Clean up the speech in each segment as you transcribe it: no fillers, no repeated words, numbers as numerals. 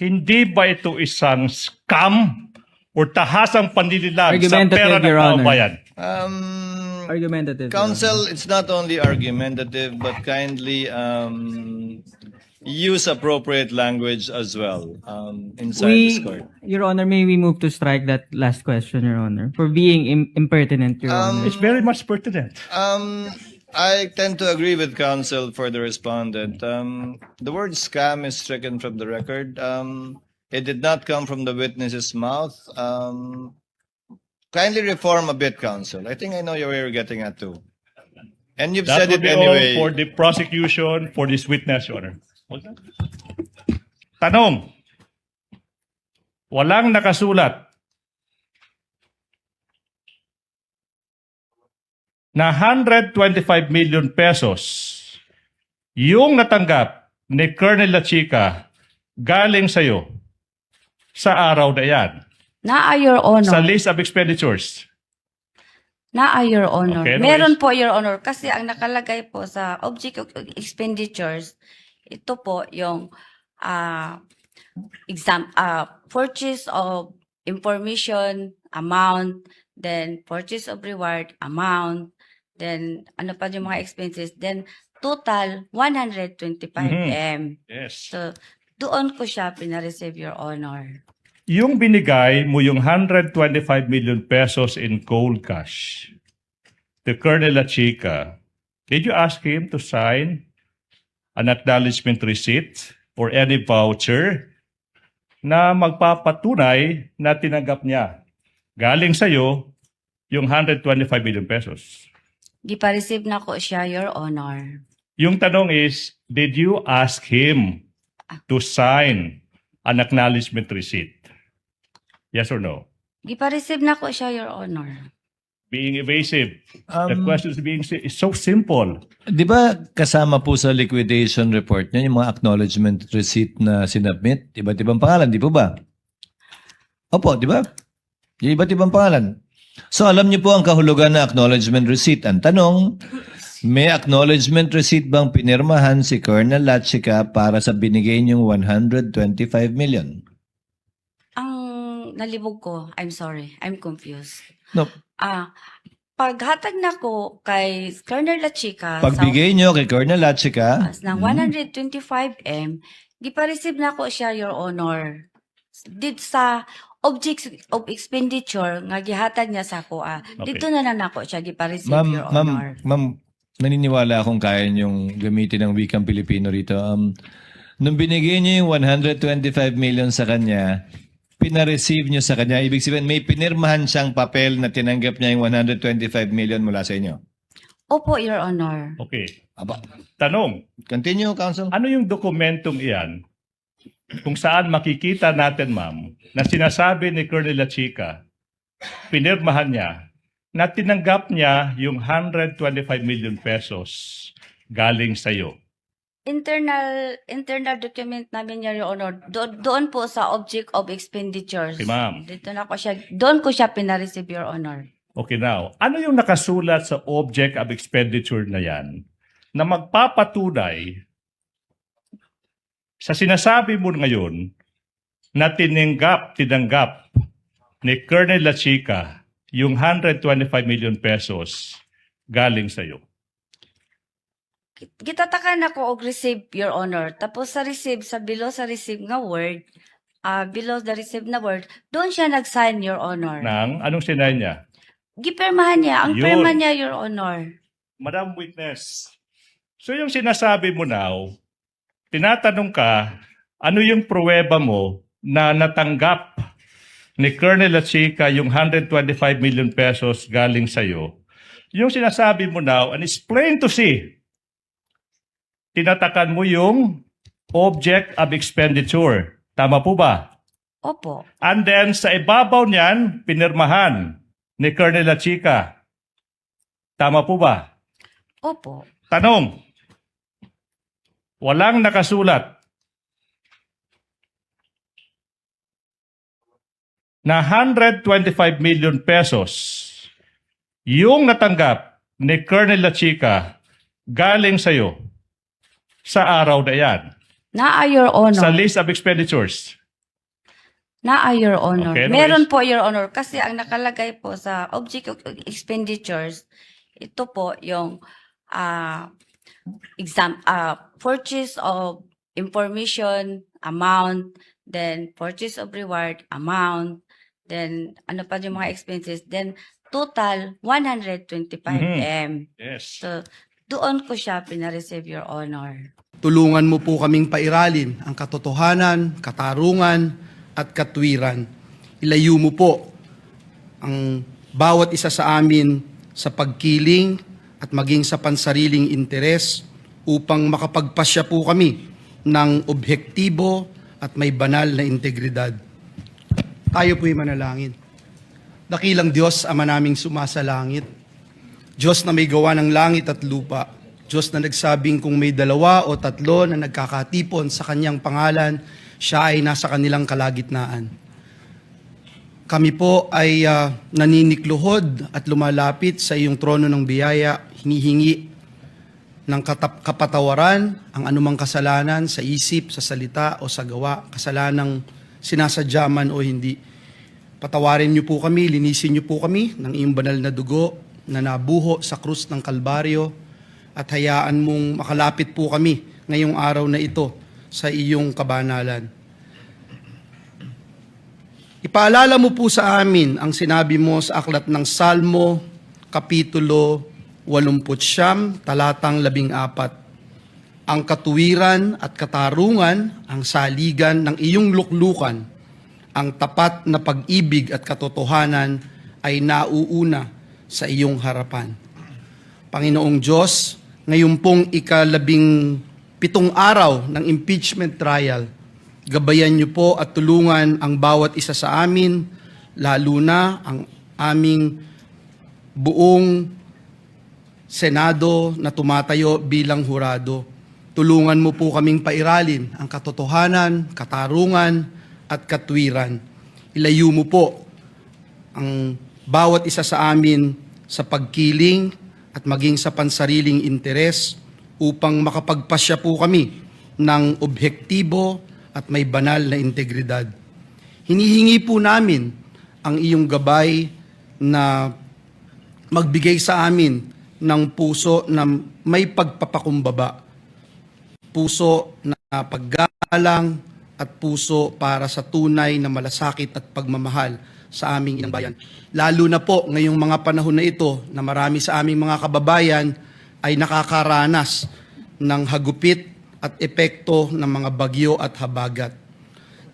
hindi ba ito isang scam o tahasang panlililag sa Argumentative, pera ng Your taong Honor. bayan? Argumentative. Counsel, it's not only argumentative, but kindly use appropriate language as well inside this court. Your Honor, may we move to strike that last question, Your Honor, for being impertinent, Your Honor. It's very much pertinent. I tend to agree with counsel for the respondent. The word scam is stricken from the record. It did not come from the witness's mouth. Kindly reform a bit, counsel. I think I know where you're getting at too. And you've That said would it be all anyway. for the prosecution for this witness, Your Honor. Tanong, walang nakasulat na 125 million pesos yung natanggap ni Colonel La Chica galing sa'yo sa araw na yan, Naa, Your Honor. sa list of expenditures. Naa, Your Honor. Okay, Meron anyways. po, Your Honor. Kasi ang nakalagay po sa object of expenditures, ito po yung purchase of information amount, then purchase of reward amount, then ano pa yung mga expenses, then total 125M. Yes. So, doon ko siya pinareceive, Your Honor. Yung binigay mo yung 125 million pesos in cold cash to Colonel La Chica, did you ask him to sign an acknowledgement receipt or any voucher na magpapatunay na tinanggap niya galing sa'yo yung 125 million pesos? Gipa-receive na ko siya, Your Honor. Yung tanong is, did you ask him to sign an acknowledgement receipt? Yes or no? Gipa-receive na ko siya, Your Honor. Being evasive. The question is so simple. Di ba kasama po sa liquidation report niya yung mga acknowledgement receipt na sinubmit? Iba't ibang pangalan, di po ba? Opo, di ba? Yung iba't ibang pangalan. So alam niyo po ang kahulugan na acknowledgement receipt. Ang tanong, may acknowledgement receipt bang pinirmahan si Colonel La Chica para sa binigay niyong 125 million? Ang nalibog ko, I'm sorry, I'm confused. No. Paghatag na ko kay Colonel La Chica Pagbigay niyo kay Colonel La Chica, ng 125M, gipa-receive na ko siya, Your Honor. Dito sa objects of expenditure nga gihatag niya sa ako, dito na lang ako siya gipa-receive, Your Honor. Ma'am, naniniwala akong kaya niyong gamitin ang wikang Pilipino rito. Nung binigay niyo yung 125 million sa kanya, pina-receive niyo sa kanya, ibig sabihin may pinirmahan siyang papel na tinanggap niya yung 125 million mula sa inyo. Opo, Your Honor. Okay. Aba, Tanong, continue, counsel. ano yung dokumentong iyan kung saan makikita natin, ma'am, na sinasabi ni Colonel La Chica, pinirmahan niya, na tinanggap niya yung 125 million pesos galing sa'yo? Internal document namin, Your Honor. Doon po sa object of expenditures. Okay, ma'am. Dito na ko siya, doon ko siya pina-receive, Your Honor. Okay, now, ano yung nakasulat sa object of expenditure na yan na magpapatunay sa sinasabi mo ngayon na tinanggap ni Colonel La Chica yung 125 million pesos galing sa'yo? Gitatakan ako og receive, Your Honor. Tapos sa receive, below sa receive nga word, below the receive na word, doon siya nag-sign, Your Honor. Anong sinay niya? Gipirmahan niya. Ang Yun. pirma niya, Your Honor. Madam Witness, so yung sinasabi mo now, tinatanong ka, ano yung pruweba mo na natanggap ni Colonel La Chica yung 125 million pesos galing sa'yo? Yung sinasabi mo now, and it's plain to see, tinatakan mo yung object of expenditure. Tama po ba? Opo. And then sa ibabaw niyan, pinirmahan ni Colonel La Chica. Tama po ba? Opo. Tanong, walang nakasulat na 125 million pesos yung natanggap ni Colonel La Chica galing sa'yo sa araw na yan, Naa, Your Honor. sa list of expenditures. Your Honor. Okay, Meron anyways. po, Your Honor. Kasi ang nakalagay po sa object of expenditures, ito po yung purchase of information amount, then purchase of reward amount, then ano pa yung mga expenses, then total 125M. Yes. So, doon ko siya pinareceive, Your Honor. Tulungan mo po kaming pairalin ang katotohanan, katarungan, at katwiran. Ilayo mo po ang bawat isa sa amin sa pagkiling at maging sa pansariling interes upang makapagpasya po kami ng objektibo at may banal na integridad. Tayo po'y manalangin. Dakilang Diyos, Ama naming sumasalangit, Diyos na may gawa ng langit at lupa, Diyos na nagsabing kung may 2 o 3 na nagkakatipon sa kanyang pangalan, siya ay nasa kanilang kalagitnaan. Kami po ay naninikluhod at lumalapit sa iyong trono ng biyaya, hinihingi ng kapatawaran ang anumang kasalanan sa isip, sa salita o sa gawa, kasalanang sinasadya man o hindi. Patawarin niyo po kami, linisin niyo po kami ng iyong banal na dugo na nabuho sa krus ng Kalbaryo at hayaan mong makalapit po kami ngayong araw na ito sa iyong kabanalan. Ipaalala mo po sa amin ang sinabi mo sa aklat ng Salmo, Kapitulo 89, talatang 14. Ang katuwiran at katarungan ang saligan ng iyong luklukan. Ang tapat na pag-ibig at katotohanan ay nauuna sa iyong harapan. Panginoong Diyos, ngayon pong ika-17 araw ng impeachment trial, gabayan niyo po at tulungan ang bawat isa sa amin, lalo na ang aming buong Senado na tumatayo bilang hurado. Tulungan mo po kaming pairalin ang katotohanan, katarungan, at katwiran. Ilayo mo po ang bawat isa sa amin sa pagkiling at maging sa pansariling interes upang makapagpasya po kami ng objektibo at may banal na integridad. Hinihingi po namin ang iyong gabay na magbigay sa amin ng puso na may pagpapakumbaba, puso na paggalang at puso para sa tunay na malasakit at pagmamahal sa aming inang bayan. Lalo na po ngayong mga panahon na ito na marami sa aming mga kababayan ay nakakaranas ng hagupit at epekto ng mga bagyo at habagat.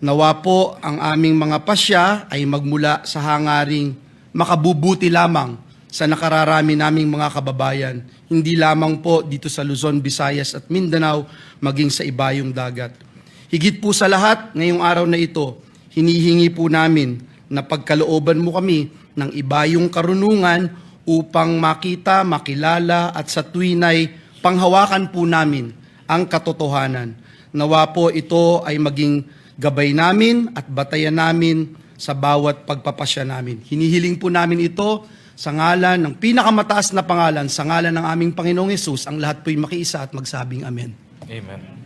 Nawa po ang aming mga pasya ay magmula sa hangaring makabubuti lamang sa nakararami naming mga kababayan, hindi lamang po dito sa Luzon, Visayas at Mindanao, maging sa ibayong dagat. Higit po sa lahat, ngayong araw na ito, hinihingi po namin na pagkalooban mo kami ng ibayong karunungan upang makita, makilala at sa tuwinay panghawakan po namin ang katotohanan. Nawa po ito ay maging gabay namin at batayan namin sa bawat pagpapasya namin. Hinihiling po namin ito sa ngalan ng pinakamataas na pangalan, sa ngalan ng aming Panginoong Hesus, ang lahat po'y makiisa at magsabing Amen. Amen.